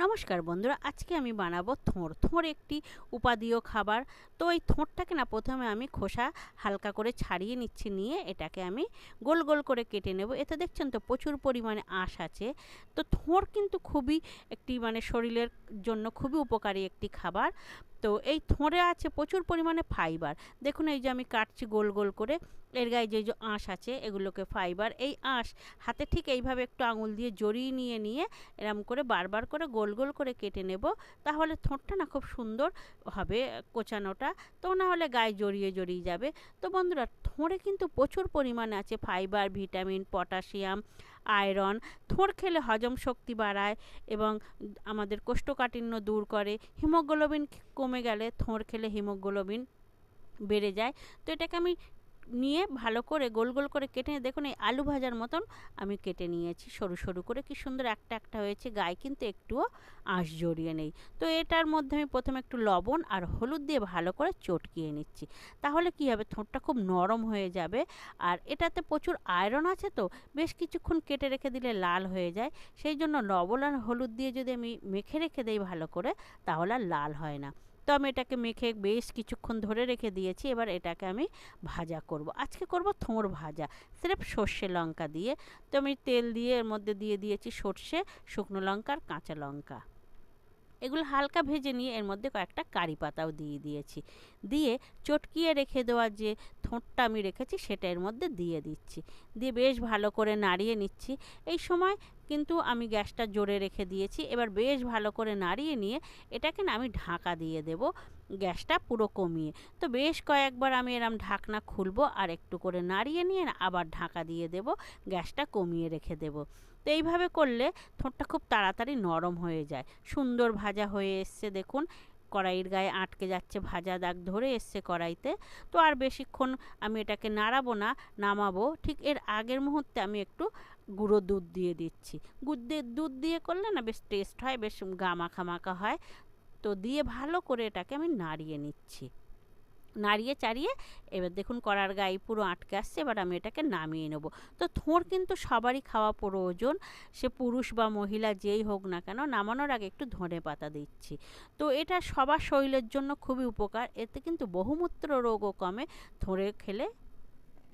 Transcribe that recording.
নমস্কার বন্ধুরা, আজকে আমি বানাবো থোড়। থোড় একটি উপাদেয় খাবার। তো এই থোড়টাকে না প্রথমে আমি খোসা হালকা করে ছাড়িয়ে নিচ্ছি, নিয়ে এটাকে আমি গোল গোল করে কেটে নেব। এতে দেখছেন তো প্রচুর পরিমাণে আঁশ আছে। তো থোড় কিন্তু খুবই একটি শরীরের জন্য খুবই উপকারী একটি খাবার। তো এই থোড়ে আছে প্রচুর পরিমাণে ফাইবার। দেখুন এই যে আমি কাটছি গোল গোল করে, এর গায়ে যে আঁশ আছে এগুলোকে ফাইবার। এই আঁশ হাতে ঠিক এইভাবে একটু আঙুল দিয়ে জড়িয়ে নিয়ে নিয়ে এরম করে বারবার করে গোল গোল করে কেটে নেব। তাহলে থোঁটটা না খুব সুন্দর হবে কোচানোটা, তো না হলে গায়ে জড়িয়ে জড়িয়ে যাবে। তো বন্ধুরা, থোঁড়ে কিন্তু প্রচুর পরিমাণে আছে ফাইবার, ভিটামিন, পটাশিয়াম, আয়রন। থোঁড় খেলে হজম শক্তি বাড়ায় এবং আমাদের কোষ্ঠকাঠিন্য দূর করে। হিমোগ্লোবিন কমে গেলে থোঁড় খেলে হিমোগ্লোবিন বেড়ে যায়। তো এটাকে আমি নিয়ে ভালো করে গোল গোল করে কেটে দেখুন এই আলু ভাজার মতন আমি কেটে নিয়েছি সরু সরু করে। কি সুন্দর একটা একটা হয়েছে, গায়ে কিন্তু একটুও আঁশ জড়িয়ে নেই। তো এটার মধ্যে আমি প্রথমে একটু লবণ আর হলুদ দিয়ে ভালো করে চটকিয়ে নিচ্ছি। তাহলে কি হবে, থোঁটটা খুব নরম হয়ে যাবে। আর এটাতে প্রচুর আয়রন আছে, তো বেশ কিছুক্ষণ কেটে রেখে দিলে লাল হয়ে যায়। সেই জন্য লবণ আর হলুদ দিয়ে যদি আমি মেখে রেখে দিই ভালো করে, তাহলে আর লাল হয় না। তো আমি এটাকে মেখে বেশ কিছুক্ষণ ধরে রেখে দিয়েছি। এবার এটাকে আমি ভাজা করব। আজকে করব থোড় ভাজা, স্রেফ সর্ষে লঙ্কা দিয়ে। তো আমি তেল দিয়ে এর মধ্যে দিয়ে দিয়েছি সর্ষে, শুকনো লঙ্কা আর কাঁচা লঙ্কা। এগুলো হালকা ভেজে নিয়ে এর মধ্যে কয়েকটা কারি পাতাও দিয়ে দিয়েছি। দিয়ে চটকিয়ে রেখে দেওয়া যে থোঁটটা আমি রেখেছি সেটা এর মধ্যে দিয়ে দিচ্ছি। দিয়ে বেশ ভালো করে নাড়িয়ে নিচ্ছি। এই সময় কিন্তু আমি গ্যাসটা জোরে রেখে দিয়েছি। এবার বেশ ভালো করে নাড়িয়ে নিয়ে এটাকে না আমি ঢাকা দিয়ে দেব, গ্যাসটা পুরো কমিয়ে। তো বেশ কয়েকবার আমি এরম ঢাকনা খুলবো আর একটু করে নাড়িয়ে নিয়ে না আবার ঢাকা দিয়ে দেব, গ্যাসটা কমিয়ে রেখে দেব। তো এইভাবে করলে থোঁটটা খুব তাড়াতাড়ি নরম হয়ে যায়। সুন্দর ভাজা হয়ে এসছে দেখুন, কড়াইয়ের গায়ে আটকে যাচ্ছে, ভাজা দাগ ধরে এসছে কড়াইতে। তো আর বেশিক্ষণ আমি এটাকে নাড়াবো না, নামাবো। ঠিক এর আগের মুহূর্তে আমি একটু গুঁড়ো দুধ দিয়ে দিচ্ছি। দুধ দিয়ে করলে না বেশ টেস্ট হয়, বেশ গা মাখা মাখা হয়। তো দিয়ে ভালো করে এটাকে আমি নাড়িয়ে নিচ্ছি। নাড়িয়ে চাড়িয়ে এবার দেখুন কড়ার গায়ে পুরো আটকে আসছে। এবার আমি এটাকে নামিয়ে নেব। তো থোড় কিন্তু সবারই খাওয়া প্রয়োজন, সে পুরুষ বা মহিলা যেই হোক না কেন। নামানোর আগে একটু ধনে পাতা দিচ্ছি। তো এটা সবার শরীরের জন্য খুবই উপকার। এতে কিন্তু বহুমূত্র রোগও কমে থোড়ে খেলে।